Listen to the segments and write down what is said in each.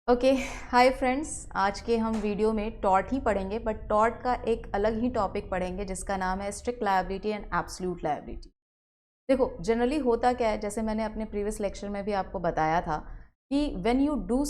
Okay, hi friends. आज के हम वीडियो में टॉर्ट ही पढ़ेंगे, बट टॉर्ट का एक अलग ही टॉपिक पढ़ेंगे जिसका नाम है strict liability and absolute liability. देखो, जनरली होता क्या है, जैसे मैंने अपने प्रीवियस लेक्चर में भी आपको बताया था कि when you do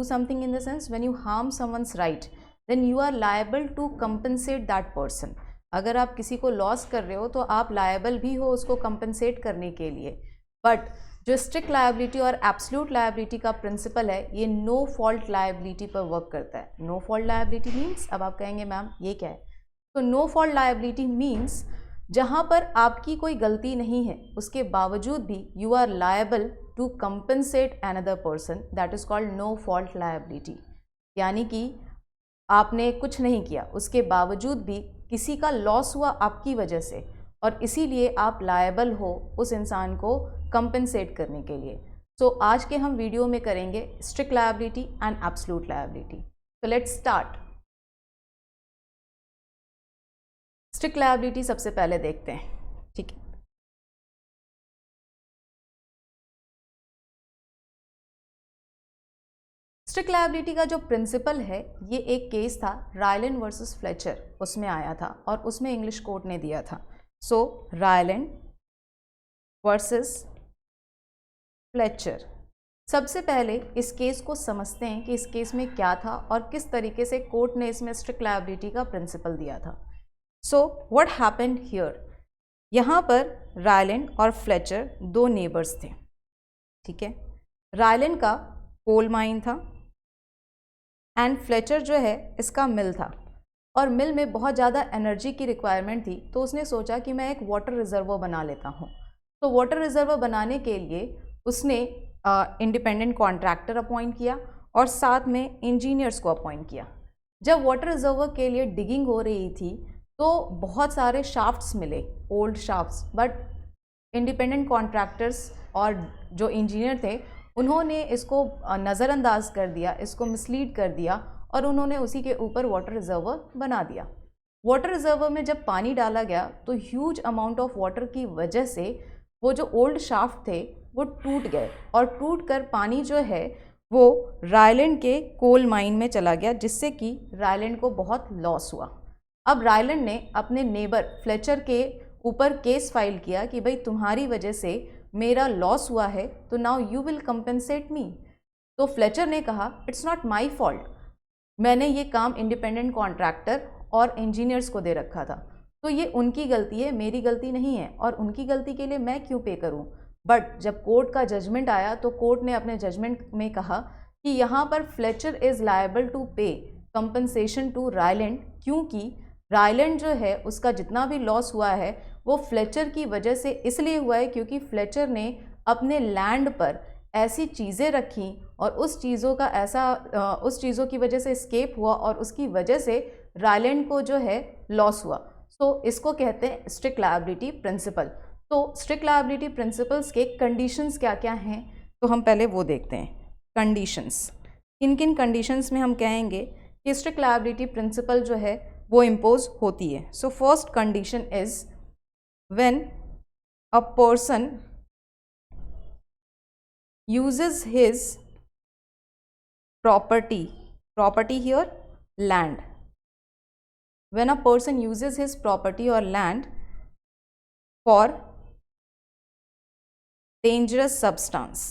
something in the sense when you harm someone's right, then you are liable to compensate that person. अगर आप किसी को लॉस कर रहे हो तो आप लायबल भी हो उसको कंपनसेट करने के लिए। बट जो स्ट्रिक्ट लायबिलिटी और एब्सोल्यूट लायबिलिटी का प्रिंसिपल है, ये नो फॉल्ट लायबिलिटी पर वर्क करता है। नो फॉल्ट लायबिलिटी मीन्स, अब आप कहेंगे मैम ये क्या है, तो नो फॉल्ट लायबिलिटी मीन्स जहाँ पर आपकी कोई गलती नहीं है उसके बावजूद भी you are liable to compensate another person, that is called no fault liability. यानी कि आपने कुछ नहीं किया, उसके बावजूद भी किसी का लॉस हुआ आपकी वजह से, और इसीलिए आप लायबल हो उस इंसान को कंपनसेट करने के लिए। सो आज के हम वीडियो में करेंगे strict liability and absolute liability. तो लेट्स स्टार्ट। स्ट्रिक्ट लायबिलिटी सबसे पहले देखते हैं, ठीक है। स्ट्रिक्ट लायबिलिटी का जो प्रिंसिपल है, ये एक केस था रायलैंड वर्सेस फ्लेचर, उसमें आया था और उसमें इंग्लिश कोर्ट ने दिया था। सो रायलैंड वर्सेस फ्लेचर। सबसे पहले इस केस को समझते हैं कि इस केस में क्या था और किस तरीके से कोर्ट ने इसमें स्ट्रिक्ट लायबिलिटी का प्रिंसिपल दिया था। सो व्हाट हैपेंड हियर, यहाँ पर रायलैंड और फ्लेचर दो नेबर्स थे, ठीक है। रायलैंड का कोल माइन था एंड फ्लेचर जो है इसका मिल था, और मिल में बहुत ज़्यादा एनर्जी की रिक्वायरमेंट थी, तो उसने सोचा कि मैं एक वाटर रिजर्वर बना लेता हूँ। तो वाटर रिजर्वर बनाने के लिए उसने इंडिपेंडेंट कॉन्ट्रैक्टर अपॉइंट किया और साथ में इंजीनियर्स को अपॉइंट किया। जब वाटर रिजर्वर के लिए डिगिंग हो रही थी तो बहुत सारे शाफ्ट्स मिले, old shafts, but independent contractors और जो इंजीनियर थे उन्होंने इसको नज़रअंदाज कर दिया, इसको मिसलीड कर दिया, और उन्होंने उसी के ऊपर वाटर रिजर्वर बना दिया। वाटर रिजर्वर में जब पानी डाला गया तो ह्यूज अमाउंट ऑफ वाटर की वजह से वो जो ओल्ड शाफ्ट थे वो टूट गए, और टूट कर पानी जो है वो रायलैंड के कोल माइन में चला गया, जिससे कि रायलैंड को बहुत लॉस हुआ। अब रायलैंड ने अपने नेबर फ्लेचर के ऊपर केस फाइल किया कि भाई तुम्हारी वजह से मेरा लॉस हुआ है, तो नाउ यू विल कंपनसेट मी। तो फ्लेचर ने कहा इट्स नॉट माई फॉल्ट, मैंने ये काम इंडिपेंडेंट कॉन्ट्रैक्टर और इंजीनियर्स को दे रखा था, तो ये उनकी गलती है, मेरी गलती नहीं है, और उनकी गलती के लिए मैं क्यों पे करूं। बट जब कोर्ट का जजमेंट आया तो कोर्ट ने अपने जजमेंट में कहा कि यहाँ पर फ्लेचर इज़ लायबल टू पे कंपनसेशन टू रायलैंड, क्योंकि रायलैंड जो है उसका जितना भी लॉस हुआ है वो फ्लेचर की वजह से इसलिए हुआ है क्योंकि फ्लेचर ने अपने लैंड पर ऐसी चीज़ें रखी और उस चीज़ों की वजह से स्केप हुआ, और उसकी वजह से रायलैंड को जो है लॉस हुआ। सो इसको कहते हैं स्ट्रिक्ट लायबिलिटी प्रिंसिपल। तो स्ट्रिक्ट लायबिलिटी प्रिंसिपल्स के कंडीशंस क्या क्या हैं, तो हम पहले वो देखते हैं। कंडीशंस, किन किन कंडीशंस में हम कहेंगे कि स्ट्रिक्ट लायबिलिटी प्रिंसिपल जो है वो इम्पोज होती है। So first condition is when a person uses his property here land, when a person uses his property or land for dangerous substance।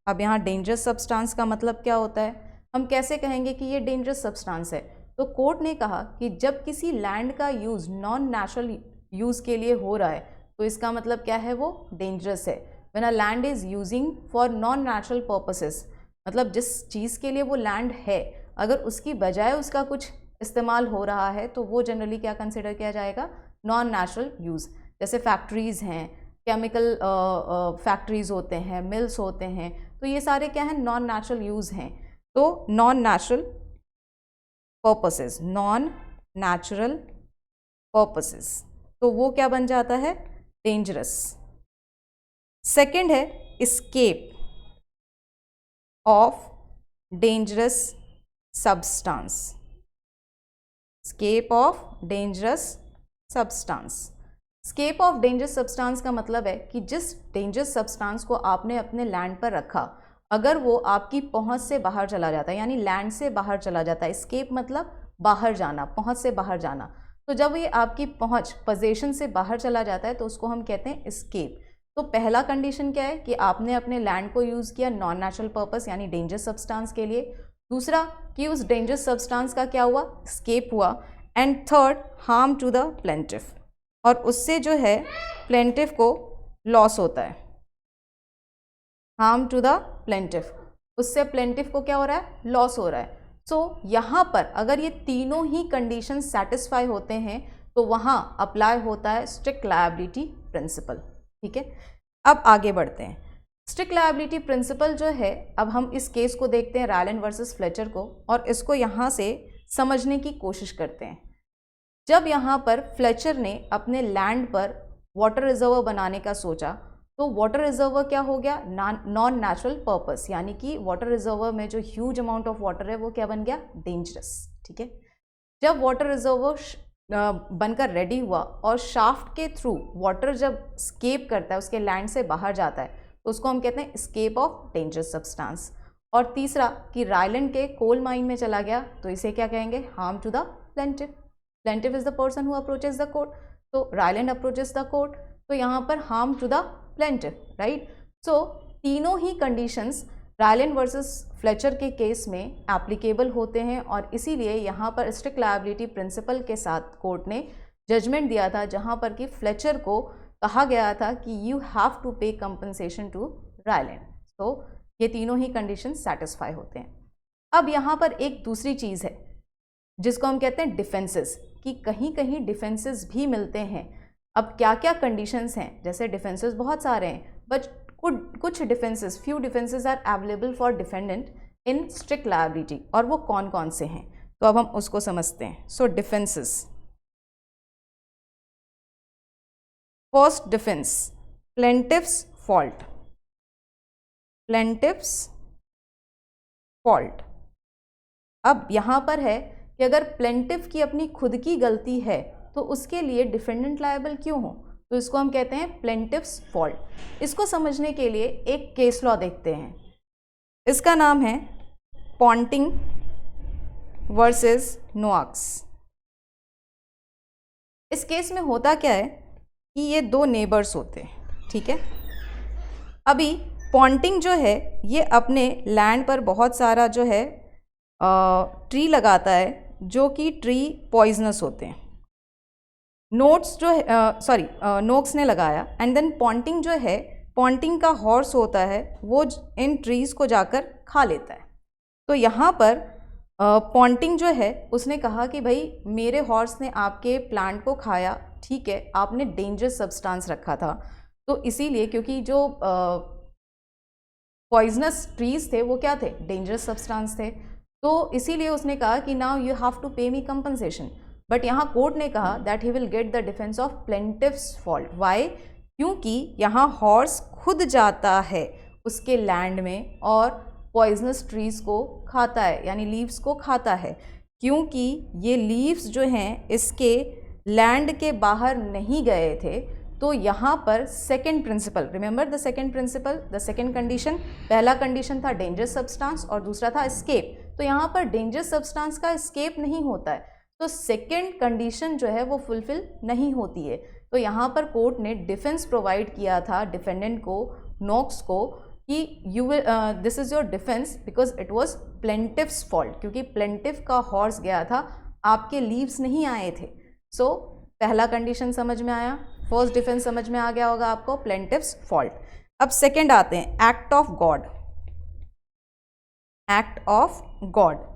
अब यहाँ dangerous substance का मतलब क्या होता है, हम कैसे कहेंगे कि ये dangerous substance है। तो कोर्ट ने कहा कि जब किसी लैंड का यूज़ नॉन नेचुरल यूज़ के लिए हो रहा है तो इसका मतलब क्या है, वो डेंजरस है। When a land is using for non natural purposes, मतलब जिस चीज़ के लिए वो लैंड है अगर उसकी बजाय उसका कुछ इस्तेमाल हो रहा है तो वो जनरली क्या कंसिडर किया जाएगा, नॉन नेचुरल यूज़। जैसे फैक्ट्रीज़ हैं, केमिकल फैक्ट्रीज़ होते हैं, मिल्स होते हैं, तो ये सारे क्या हैं, नॉन नेचुरल यूज़ हैं। तो नॉन नेचुरल पर्पसेस, तो वो क्या बन जाता है, डेंजरस। सेकंड है escape of dangerous substance. Escape of dangerous substance का मतलब है कि जिस डेंजरस सब्सटेंस को आपने अपने लैंड पर रखा, अगर वो आपकी पहुंच से बाहर चला जाता है, यानी लैंड से बाहर चला जाता है, स्केप मतलब बाहर जाना, पहुंच से बाहर जाना, तो जब ये आपकी पहुंच पोजीशन से बाहर चला जाता है तो उसको हम कहते हैं स्केप। तो पहला कंडीशन क्या है कि आपने अपने लैंड को यूज़ किया नॉन नेचुरल पर्पस यानी डेंजरस सब्सटेंस के लिए, दूसरा कि उस डेंजरस सब्सटेंस का क्या हुआ, स्केप हुआ, and third harm to the plaintiff, और उससे जो है प्लेंटिफ को लॉस होता है, हार्म टू द प्लेंटिफ, उससे प्लेंटिफ को क्या हो रहा है, लॉस हो रहा है। सो यहाँ पर अगर ये तीनों ही कंडीशन सेटिस्फाई होते हैं तो वहाँ अप्लाई होता है स्ट्रिक्ट लायबिलिटी प्रिंसिपल। ठीक है, अब आगे बढ़ते हैं। स्ट्रिक्ट लायबिलिटी प्रिंसिपल जो है, अब हम इस केस को देखते हैं रायलैंड वर्सेस फ्लेचर को, और इसको यहाँ से समझने की कोशिश करते हैं। जब यहाँ पर फ्लेचर ने अपने लैंड पर वाटर रिजर्वर बनाने का सोचा तो वाटर रिजर्वर क्या हो गया, नॉन नेचुरल पर्पस, यानी कि वाटर रिजर्वर में जो ह्यूज अमाउंट ऑफ वाटर है वो क्या बन गया, डेंजरस। ठीक है, जब वाटर रिजर्वर बनकर रेडी हुआ और शाफ्ट के थ्रू वाटर जब स्केप करता है, उसके लैंड से बाहर जाता है, तो उसको हम कहते हैं स्केप ऑफ डेंजरस सब्सटेंस। और तीसरा कि रायलैंड के कोल माइन में चला गया तो इसे क्या कहेंगे, harm to the plaintiff. Plaintiff is the person who approaches the court, तो रायलैंड अप्रोचेस द कोर्ट, तो यहाँ पर harm to the plaintiff, right. So तीनों ही कंडीशंस रायलैंड वर्सेस फ्लेचर के केस में एप्लीकेबल होते हैं, और इसीलिए यहाँ पर स्ट्रिक्ट लायबिलिटी प्रिंसिपल के साथ कोर्ट ने जजमेंट दिया था, जहाँ पर कि फ्लेचर को कहा गया था कि यू हैव टू पे कंपनसेशन टू रायलैंड। तो ये तीनों ही कंडीशन सेटिस्फाई होते हैं। अब यहाँ पर एक दूसरी चीज़ है जिसको हम कहते हैं डिफेंसेस, कि कहीं कहीं डिफेंसेस भी मिलते हैं। अब क्या क्या कंडीशंस हैं, जैसे डिफेंसेस बहुत सारे हैं, बट कुछ defences, few defences are available for defendant in strict liability, और वो कौन कौन से हैं, तो अब हम उसको समझते हैं। So defences, first defence, plaintiff's fault, plaintiff's fault. अब यहाँ पर है कि अगर प्लेंटिफ की अपनी खुद की गलती है तो उसके लिए डिफेंडेंट लायबल क्यों हो, तो इसको हम कहते हैं प्लेंटिफ्स फॉल्ट। इसको समझने के लिए एक केस लॉ देखते हैं, इसका नाम है पॉन्टिंग वर्सेस नोआक्स। इस केस में होता क्या है कि ये दो नेबर्स होते हैं, ठीक है। अभी पॉन्टिंग जो है ये अपने लैंड पर बहुत सारा जो है ट्री लगाता है जो कि ट्री पॉइजनस होते हैं। नोक्स जो है नोक्स ने लगाया, एंड देन पॉन्टिंग जो है, पॉन्टिंग का हॉर्स होता है वो इन ट्रीज़ को जाकर खा लेता है। तो यहाँ पर पॉन्टिंग जो है उसने कहा कि भाई मेरे हॉर्स ने आपके प्लांट को खाया, ठीक है, आपने डेंजरस सब्सटेंस रखा था, तो इसीलिए क्योंकि जो पॉइजनस ट्रीज थे वो क्या थे, डेंजरस सब्सटेंस थे, तो इसीलिए उसने कहा कि now you have to pay me compensation. But यहाँ कोर्ट ने कहा that he will get the defence of plaintiff's fault. Why? क्योंकि यहाँ हॉर्स खुद जाता है उसके लैंड में और पॉइजनस ट्रीज को खाता है, यानी लीव्स को खाता है, क्योंकि ये लीव्स जो हैं इसके लैंड के बाहर नहीं गए थे। तो यहाँ पर second principle, remember the second principle, the second condition, पहला कंडीशन था डेंजरस सब्सटेंस और दूसरा था एस्केप। तो यहाँ पर डेंजरस सब्सटेंस का एस्केप नहीं होता है, तो सेकेंड कंडीशन जो है वो फुलफिल नहीं होती है। तो यहाँ पर कोर्ट ने डिफेंस प्रोवाइड किया था डिफेंडेंट को, नोक्स को, कि you will this is your defence because it was plaintiff's fault, क्योंकि प्लेंटिफ का हॉर्स गया था, आपके लीव्स नहीं आए थे। सो पहला कंडीशन समझ में आया, फर्स्ट डिफेंस समझ में आ गया होगा आपको, प्लेंटिफ्स फॉल्ट। अब सेकेंड आते हैं act of God, act of God.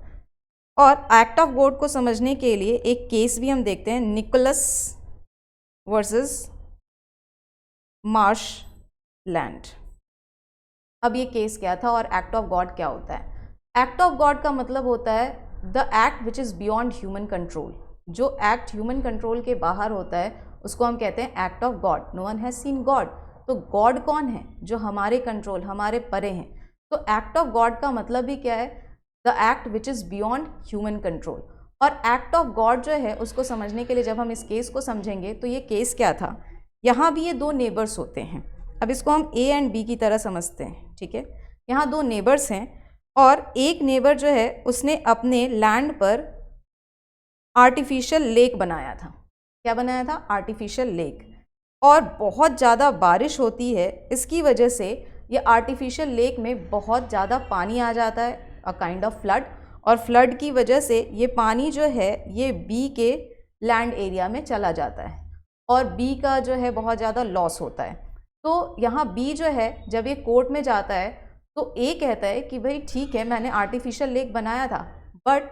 और एक्ट ऑफ गॉड को समझने के लिए एक केस भी हम देखते हैं, निकोलस वर्सेस मार्श लैंड। अब ये केस क्या था और एक्ट ऑफ गॉड क्या होता है? एक्ट ऑफ गॉड का मतलब होता है the act which is beyond human control. जो एक्ट ह्यूमन कंट्रोल के बाहर होता है उसको हम कहते हैं act of God. No one has seen God, तो गॉड कौन है? जो हमारे कंट्रोल, हमारे परे हैं। तो एक्ट ऑफ गॉड का मतलब भी क्या है? The act which is beyond human control. और एक्ट ऑफ गॉड जो है उसको समझने के लिए जब हम इस केस को समझेंगे तो ये केस क्या था? यहाँ भी ये दो नेबर्स होते हैं। अब इसको हम ए एंड बी की तरह समझते हैं, ठीक है। यहाँ दो नेबर्स हैं और एक नेबर जो है उसने अपने लैंड पर आर्टिफिशियल लेक बनाया था। क्या बनाया था? Artificial lake. और बहुत ज़्यादा बारिश होती है, इसकी वजह से ये आर्टिफिशियल लेक में बहुत ज़्यादा पानी आ जाता है, अ काइंड ऑफ फ्लड। और फ्लड की वजह से ये पानी जो है ये बी के लैंड एरिया में चला जाता है और बी का जो है बहुत ज़्यादा लॉस होता है। तो यहाँ बी जो है जब ये कोर्ट में जाता है तो ए कहता है कि भाई ठीक है, मैंने आर्टिफिशियल लेक बनाया था, but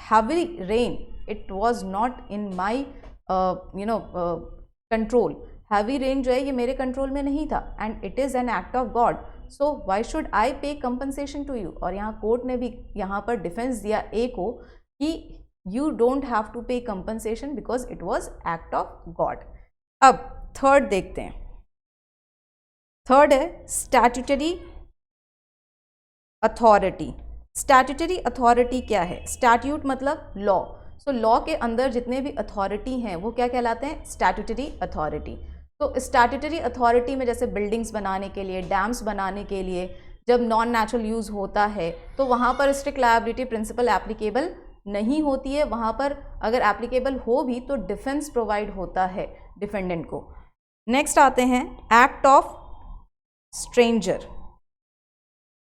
heavy rain, it was not in my control. Heavy rain जो है ये मेरे कंट्रोल में नहीं था and it is an act of God, so why should I पे कंपनसेशन टू यू। और यहाँ कोर्ट ने भी यहाँ पर डिफेंस दिया ए को कि यू डोंट हैव टू पे compensation because it was act of God. अब थर्ड देखते हैं। थर्ड है स्टैट्यूटरी अथॉरिटी। स्टैट्यूटरी अथॉरिटी क्या है? स्टैट्यूट मतलब लॉ। सो लॉ के अंदर जितने भी अथॉरिटी हैं वो क्या कहलाते हैं? Statutory authority. तो स्टैट्यूटरी अथॉरिटी में जैसे बिल्डिंग्स बनाने के लिए, डैम्स बनाने के लिए जब नॉन नेचुरल यूज़ होता है तो वहाँ पर स्ट्रिक्ट लायबिलिटी प्रिंसिपल एप्लीकेबल नहीं होती है। वहाँ पर अगर एप्लीकेबल हो भी तो डिफेंस प्रोवाइड होता है डिफेंडेंट को। नेक्स्ट आते हैं act of stranger.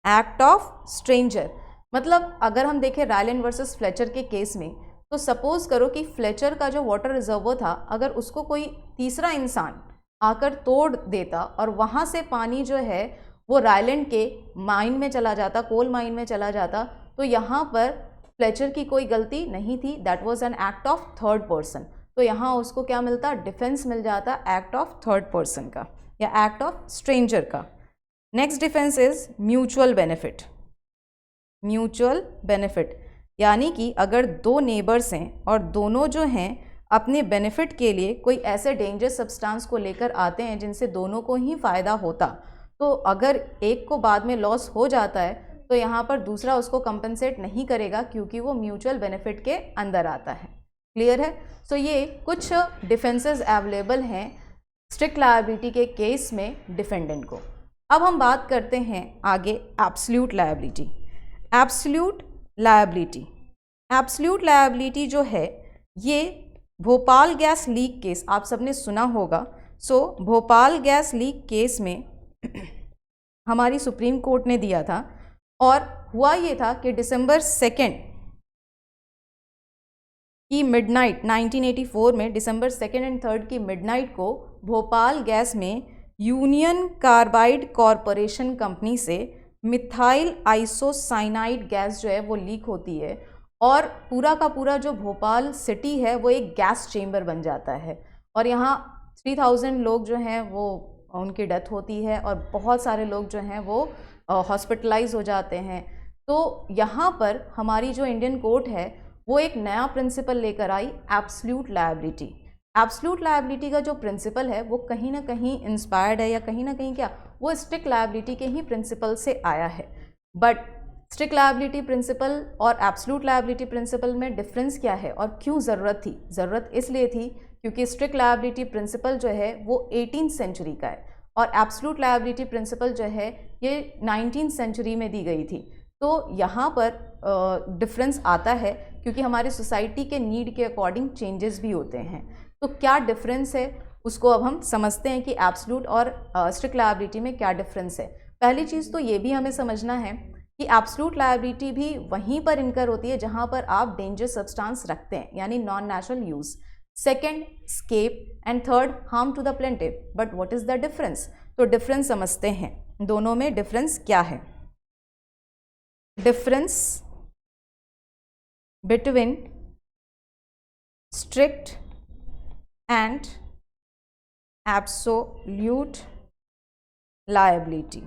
Act of stranger मतलब अगर हम देखें रायलैंड वर्सेस फ्लेचर के केस में, तो सपोज करो कि फ्लेचर का जो वाटर रिजर्वर था, अगर उसको कोई तीसरा इंसान आकर तोड़ देता और वहाँ से पानी जो है वो रायलैंड के माइन में चला जाता, कोल माइन में चला जाता, तो यहाँ पर फ्लेचर की कोई गलती नहीं थी, that was an act of third person. तो यहाँ उसको क्या मिलता? डिफेंस मिल जाता एक्ट ऑफ थर्ड पर्सन का या एक्ट ऑफ स्ट्रेंजर का। Next defence is mutual benefit. Mutual benefit यानी कि अगर दो नेबर्स हैं और दोनों जो हैं अपने बेनिफिट के लिए कोई ऐसे डेंजरस सब्सटेंस को लेकर आते हैं जिनसे दोनों को ही फ़ायदा होता, तो अगर एक को बाद में लॉस हो जाता है तो यहाँ पर दूसरा उसको कंपनसेट नहीं करेगा क्योंकि वो म्यूचुअल बेनिफिट के अंदर आता है। क्लियर है? सो ये कुछ डिफेंसेस अवेलेबल हैं स्ट्रिक्ट लायबिलिटी के केस में डिफेंडेंट को। अब हम बात करते हैं आगे absolute liability. Absolute liability, absolute liability जो है ये भोपाल गैस लीक केस आप सबने सुना होगा। सो भोपाल गैस लीक केस में हमारी सुप्रीम कोर्ट ने दिया था और हुआ ये था कि दिसंबर 2 की मिडनाइट 1984 में दिसंबर 2 एंड 3 की मिडनाइट को भोपाल गैस में यूनियन कार्बाइड कॉरपोरेशन कंपनी से मिथाइल आइसोसाइनाइड गैस जो है वो लीक होती है और पूरा का पूरा जो भोपाल सिटी है वो एक गैस चेम्बर बन जाता है और यहाँ 3000 लोग जो हैं वो उनकी डेथ होती है और बहुत सारे लोग जो हैं वो हॉस्पिटलाइज हो जाते हैं। तो यहाँ पर हमारी जो इंडियन कोर्ट है वो एक नया प्रिंसिपल लेकर आई, एब्सोल्यूट लायबिलिटी। एब्सोल्यूट लायबिलिटी का जो प्रिंसिपल है वो कहीं ना कहीं इंस्पायर्ड है या कहीं ना कहीं क्या वो स्ट्रिक्ट लायबिलिटी के ही प्रिंसिपल से आया है। बट स्ट्रिक्ट लायबिलिटी प्रिंसिपल और एब्सोल्यूट लायबिलिटी प्रिंसिपल में डिफरेंस क्या है और क्यों ज़रूरत थी? ज़रूरत इसलिए थी क्योंकि स्ट्रिक्ट लायबिलिटी प्रिंसिपल जो है वो 18th सेंचुरी का है और एब्सोल्यूट लायबिलिटी प्रिंसिपल जो है ये 19th सेंचुरी में दी गई थी। तो यहाँ पर डिफरेंस आता है क्योंकि हमारी सोसाइटी के नीड के अकॉर्डिंग चेंजेस भी होते हैं। तो क्या डिफरेंस है उसको अब हम समझते हैं कि एब्सोल्यूट और स्ट्रिक्ट लायबिलिटी में क्या डिफरेंस है। पहली चीज़ तो ये भी हमें समझना है कि एब्सोल्यूट लायबिलिटी भी वहीं पर इनकर होती है जहाँ पर आप डेंजरस सब्सटेंस रखते हैं यानी non natural use. Second escape and third harm to the plaintiff. But what is the difference? तो डिफरेंस समझते हैं, दोनों में डिफरेंस क्या है। Difference between strict and absolute liability.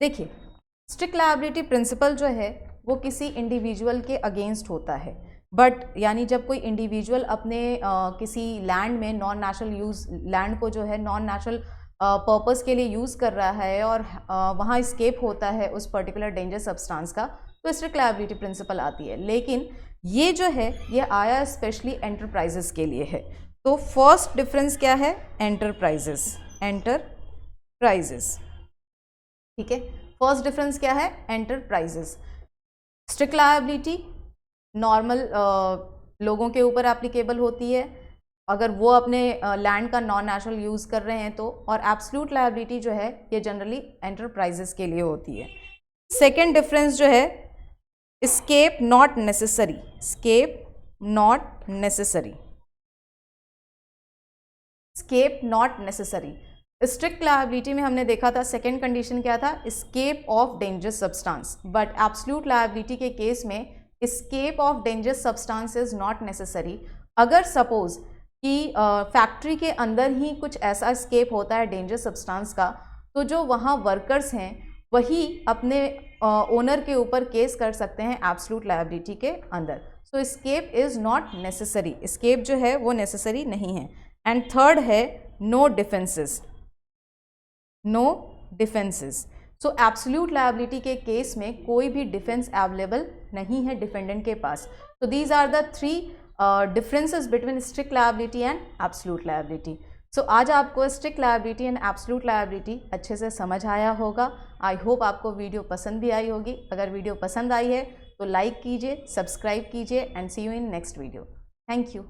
देखिए, स्ट्रिक्ट लायबिलिटी प्रिंसिपल जो है वो किसी इंडिविजुअल के अगेंस्ट होता है, बट यानी जब कोई इंडिविजुअल अपने किसी लैंड में नॉन नेचुरल यूज़ लैंड को जो है नॉन नेचुरल पर्पस के लिए यूज़ कर रहा है और वहाँ स्केप होता है उस पर्टिकुलर डेंजर सब्सटेंस का, तो स्ट्रिक्ट लायबिलिटी प्रिंसिपल आती है। लेकिन ये जो है ये आया स्पेशली एंटरप्राइजेस के लिए है। तो फर्स्ट डिफरेंस क्या है, एंटरप्राइजेस, एंटरप्राइजेस, ठीक है। फर्स्ट डिफरेंस क्या है, एंटरप्राइजेस। स्ट्रिक्ट लायबिलिटी नॉर्मल लोगों के ऊपर एप्लीकेबल होती है अगर वो अपने लैंड का नॉन नेचुरल यूज़ कर रहे हैं तो, और एब्सोल्यूट लायबिलिटी जो है ये जनरली एंटरप्राइजेस के लिए होती है। सेकेंड डिफरेंस जो है, escape not necessary, escape not necessary, escape not necessary. Strict liability में हमने देखा था सेकेंड कंडीशन क्या था, escape of dangerous substance, but absolute liability के केस में escape of dangerous substance is not necessary. अगर सपोज कि फैक्ट्री के अंदर ही कुछ ऐसा एस्केप होता है डेंजरस सब्सटेंस का, तो जो वहाँ वर्कर्स हैं वही अपने ओनर के ऊपर केस कर सकते हैं एब्सोल्यूट लायबिलिटी के अंदर। So escape is not necessary, escape जो है वो नेसेसरी नहीं है। एंड थर्ड है no defences, no defences. So absolute liability के केस में कोई भी डिफेंस अवेलेबल नहीं है डिफेंडेंट के पास। तो these are the three differences between strict liability and absolute liability. So आज आपको strict liability and absolute liability अच्छे से समझ आया होगा। आई होप आपको वीडियो पसंद भी आई होगी। अगर वीडियो पसंद आई है तो लाइक कीजिए, सब्सक्राइब कीजिए and see you in next video. Thank you.